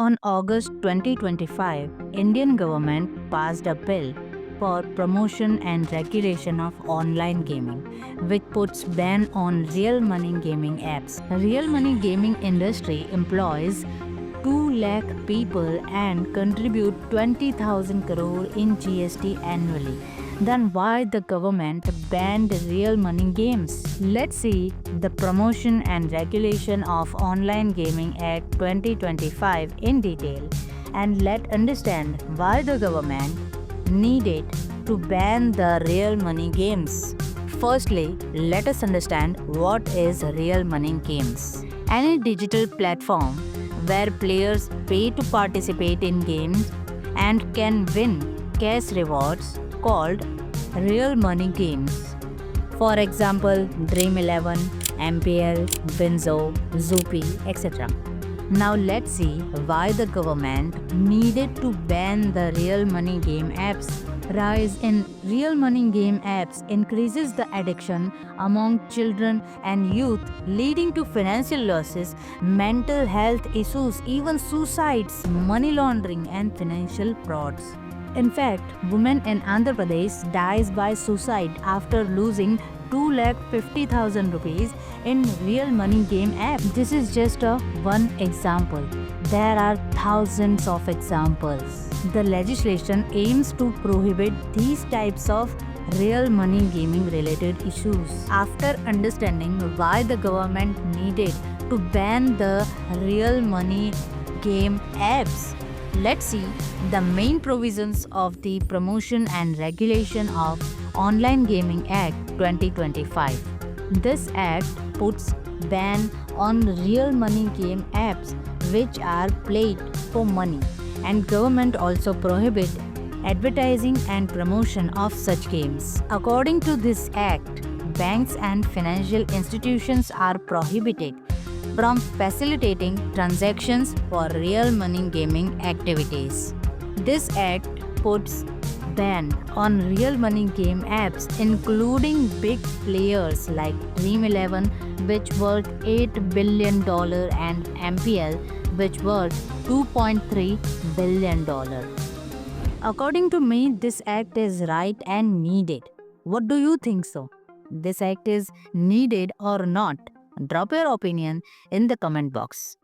On August 2025, Indian government passed a bill for promotion and regulation of online gaming, which puts ban on real money gaming apps. Real money gaming industry employs 2 lakh people and contribute 20,000 crore in GST annually. Then why the government banned real money games? Let's see the Promotion and Regulation of Online Gaming Act 2025 in detail, and let understand why the government needed to ban the real money games. Firstly, let us understand what is real money games. Any digital platform where players pay to participate in games and can win cash rewards called real money games. For example, Dream 11, MPL, Winzo, Zoopy, etc. Now let's see why the government needed to ban the real money game apps. Rise in real money game apps increases the addiction among children and youth, leading to financial losses, mental health issues, even suicides, money laundering, and financial frauds. In fact, women in Andhra Pradesh dies by suicide after losing 2,50,000 rupees in real money game app. This is just a one example. There are thousands of examples. The legislation aims to prohibit these types of real money gaming related issues. After understanding why the government needed to ban the real money game apps, let's see the main provisions of the Promotion and Regulation of Online Gaming Act 2025. This act puts ban on real money game apps which are played for money, and government also prohibit advertising and promotion of such games. According to this act, banks and financial institutions are prohibited from facilitating transactions for real money gaming activities. This act puts ban on real money game apps including big players like Dream 11, which worth $8 billion, and MPL, which worth $2.3 billion. According to me, this act is right and needed. What do you think so? This act is needed or not? Drop your opinion in the comment box.